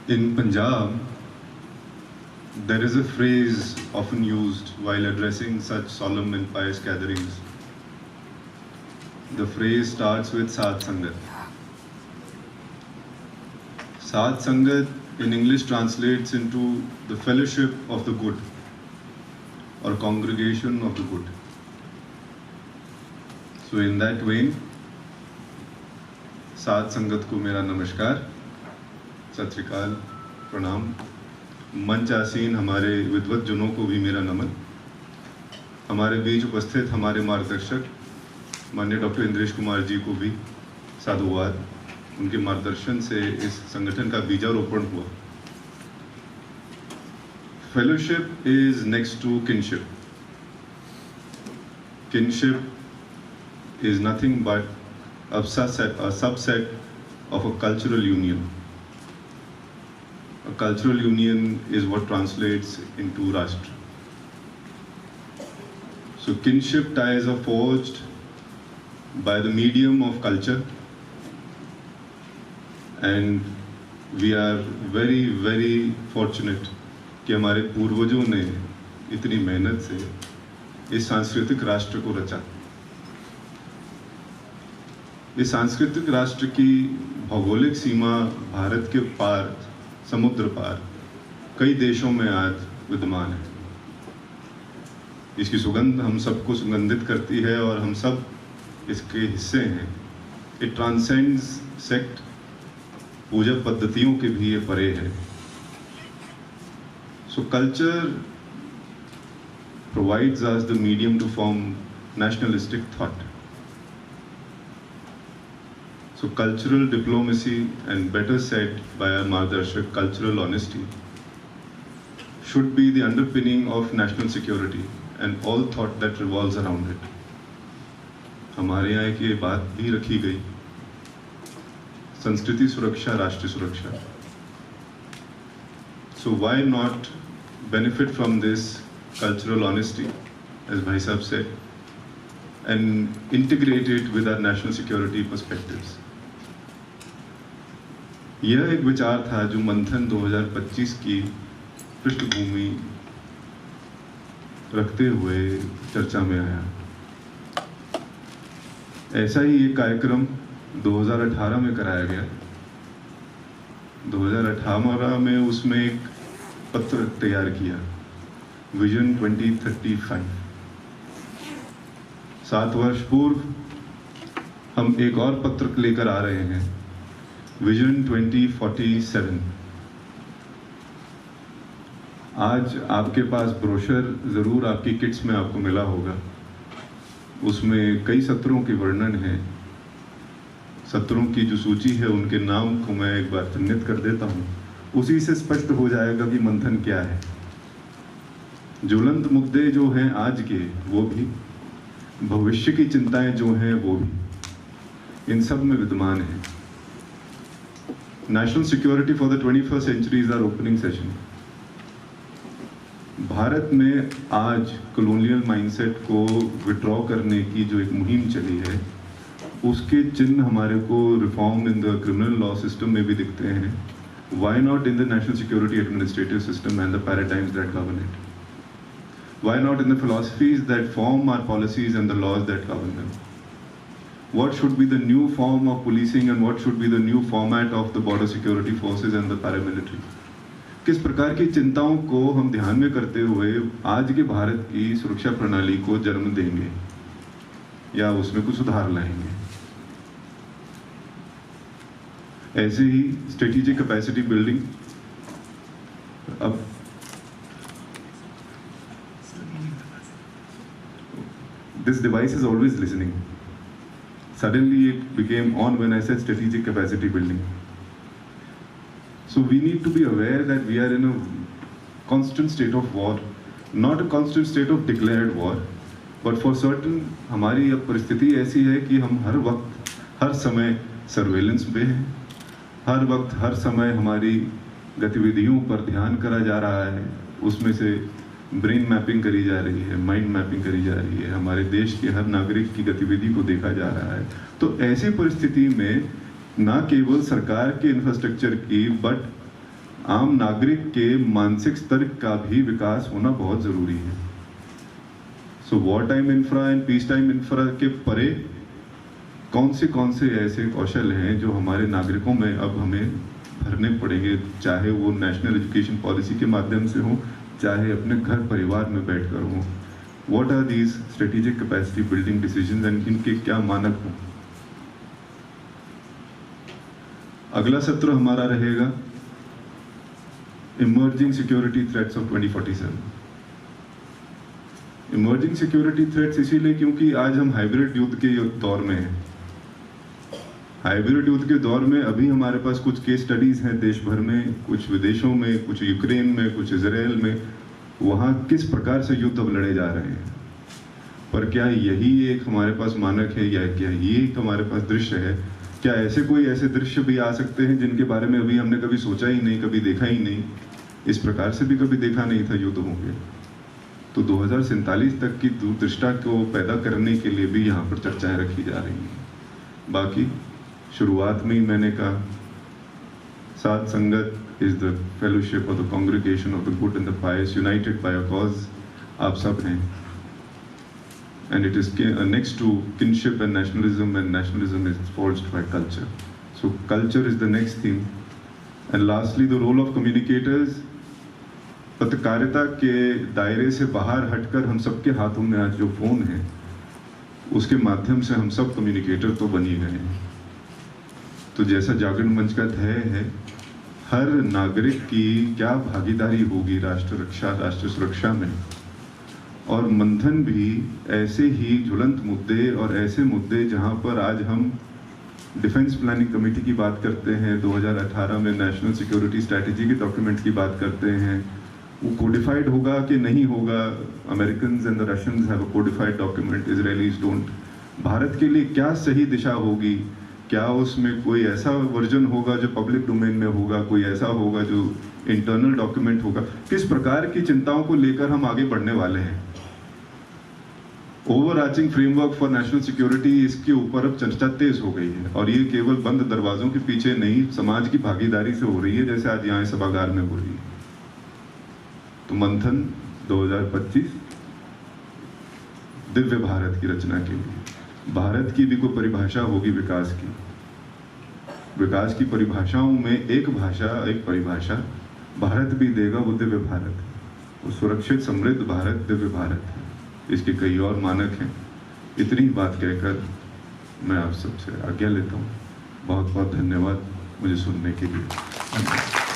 In Punjab, there is a phrase often used while addressing such solemn and pious gatherings. The phrase starts with Sadh Sangat. Sadh Sangat in English translates into the fellowship of the good or congregation of the good. So in that vein, साध संगत को मेरा नमस्कार, सत श्री अकाल, प्रणाम। मंच आसीन हमारे विद्वत जनों को भी मेरा नमन। हमारे बीच उपस्थित हमारे मार्गदर्शक माननीय डॉक्टर इंद्रेश कुमार जी को भी साधुवाद। उनके मार्गदर्शन से इस संगठन का बीजारोपण हुआ। Fellowship is next to kinship. Kinship is nothing but a subset of a cultural union. A cultural union is what translates into Rashtra. So kinship ties are forged by the medium of culture, and we are very, very fortunate कि हमारे पूर्वजों ने इतनी मेहनत से इस सांस्कृतिक राष्ट्र को रचा। इस सांस्कृतिक राष्ट्र की भौगोलिक सीमा भारत के पार, समुद्र पार कई देशों में आज विद्यमान है। इसकी सुगंध हम सबको सुगंधित करती है और हम सब इसके हिस्से हैं। इट ट्रांसेंड्स सेक्ट, पूजा पद्धतियों के भी ये परे है। So culture provides us the medium to form nationalistic thought. So cultural diplomacy, and better said by our Margdarshak, cultural honesty, should be the underpinning of national security and all thought that revolves around it. हमारे यहाँ एक ये बात भी रखी गई, संस्कृति सुरक्षा राष्ट्रीय सुरक्षा. So why not benefit from this cultural honesty, as Bhai Sahab said, and integrate it with our national security perspectives. यह एक विचार था जो मंथन 2025 की पृष्ठभूमि रखते हुए चर्चा में आया। ऐसा ही एक कार्यक्रम 2018 में कराया गया। 2018 में उसमें एक पत्र तैयार किया, विजन 2035। 7 वर्ष पूर्व हम एक और पत्र लेकर आ रहे हैं, विजन 2047। आज आपके पास ब्रोशर ज़रूर आपकी किट्स में आपको मिला होगा। उसमें कई सत्रों के वर्णन है। सत्रों की जो सूची है उनके नाम को मैं एक बार चिन्हित कर देता हूँ। उसी से स्पष्ट हो जाएगा कि मंथन क्या है। ज्वलंत मुद्दे जो हैं आज के, वो भी भविष्य की चिंताएं जो हैं वो भी, इन सब में विद्यमान है। National security for the 21st century is our opening session. Bharat में आज कॉलोनियल माइंडसेट को विड्रॉ करने की जो एक मुहिम चली है, उसके चिन्ह हमारे को reform in the criminal law system में भी दिखते हैं। Why not in the national security administrative system and the paradigms that govern it? Why not in the philosophies that form our policies and the laws that govern them? What should be the new form of policing and what should be the new format of the border security forces and the paramilitary? किस प्रकार की चिंताओं को हम ध्यान में करते हुए आज के भारत की सुरक्षा प्रणाली को जन्म देंगे या उसमें कुछ सुधार लाएंगे? ऐसे ही स्ट्रेटेजिक कैपेसिटी बिल्डिंग। अब this device is always listening. Suddenly it became on when I said strategic capacity building. So we need to be aware that we are in a constant state of war, not a constant state of declared war, but for certain हमारी अब परिस्थिति ऐसी है कि हम हर वक्त हर समय surveillance में हैं। हर वक्त हर समय हमारी गतिविधियों पर ध्यान करा जा रहा है। उसमें से ब्रेन मैपिंग करी जा रही है, माइंड मैपिंग करी जा रही है, हमारे देश के हर नागरिक की गतिविधि को देखा जा रहा है। तो ऐसी परिस्थिति में ना केवल सरकार के इंफ्रास्ट्रक्चर की, बट आम नागरिक के मानसिक स्तर का भी विकास होना बहुत जरूरी है। So war time infra and peace time infra के परे कौन से ऐसे कौशल हैं जो हमारे नागरिकों में अब हमें भरने पड़ेंगे, चाहे वो नेशनल एजुकेशन पॉलिसी के माध्यम से हो, चाहे अपने घर परिवार में बैठकर हो। What are these strategic capacity building decisions and इनके क्या मानक हों। अगला सत्र हमारा रहेगा emerging security threats of 2047। Emerging security threats इसीलिए क्योंकि आज हम हाइब्रिड युद्ध के दौर में हैं। हाइब्रिड युद्ध के दौर में अभी हमारे पास कुछ केस स्टडीज हैं देश भर में, कुछ विदेशों में, कुछ यूक्रेन में, कुछ इजराइल में। वहाँ किस प्रकार से युद्ध अब लड़े जा रहे हैं। पर क्या यही एक हमारे पास मानक है, या क्या ये एक हमारे पास दृश्य है? क्या ऐसे दृश्य भी आ सकते हैं जिनके बारे में अभी हमने कभी सोचा ही नहीं, कभी देखा ही नहीं, इस प्रकार से भी कभी देखा नहीं था युद्ध होंगे। तो 2047 तक की दूरदृष्टा को पैदा करने के लिए भी यहाँ पर चर्चाएं रखी जा रही हैं। बाकी शुरुआत में ही मैंने कहा, साथ sangat is the fellowship of the congregation of the good and the pious united by a cause. आप सब हैं, and it is next to kinship and nationalism is forged by culture. So culture is the next theme. And lastly, the role of communicators. पत्रकारिता के दायरे से बाहर हटकर हम सबके हाथों में आज जो फोन है, उसके माध्यम से हम सब कम्युनिकेटर तो बन ही गए हैं। तो जैसा जागरण मंच का ध्येय है, हर नागरिक की क्या भागीदारी होगी राष्ट्र रक्षा, राष्ट्र सुरक्षा में, और मंथन भी ऐसे ही ज्वलंत मुद्दे और ऐसे मुद्दे जहां पर आज हम डिफेंस प्लानिंग कमेटी की बात करते हैं, 2018 में नेशनल सिक्योरिटी स्ट्रैटेजी के डॉक्यूमेंट की बात करते हैं, वो कोडिफाइड होगा कि नहीं होगा। Americans and the Russians have a codified document, Israelis don't. Bharat के लिए क्या सही दिशा होगी? क्या उसमें कोई ऐसा वर्जन होगा जो पब्लिक डोमेन में होगा, कोई ऐसा होगा जो इंटरनल डॉक्यूमेंट होगा? किस प्रकार की चिंताओं को लेकर हम आगे बढ़ने वाले हैं? Overarching framework for national security, इसके ऊपर अब चर्चा तेज हो गई है, और ये केवल बंद दरवाजों के पीछे नहीं, समाज की भागीदारी से हो रही है, जैसे आज यहाँ सभागार में हो रही है। तो मंथन 2025 दिव्य भारत की रचना के लिए भारत की भी कोई परिभाषा होगी विकास की। विकास की परिभाषाओं में एक भाषा, एक परिभाषा भारत भी देगा, वो दिव्य भारत है। वो सुरक्षित समृद्ध भारत दिव्य भारत है। इसके कई और मानक हैं। इतनी बात कहकर मैं आप सबसे आज्ञा लेता हूँ। बहुत बहुत धन्यवाद मुझे सुनने के लिए।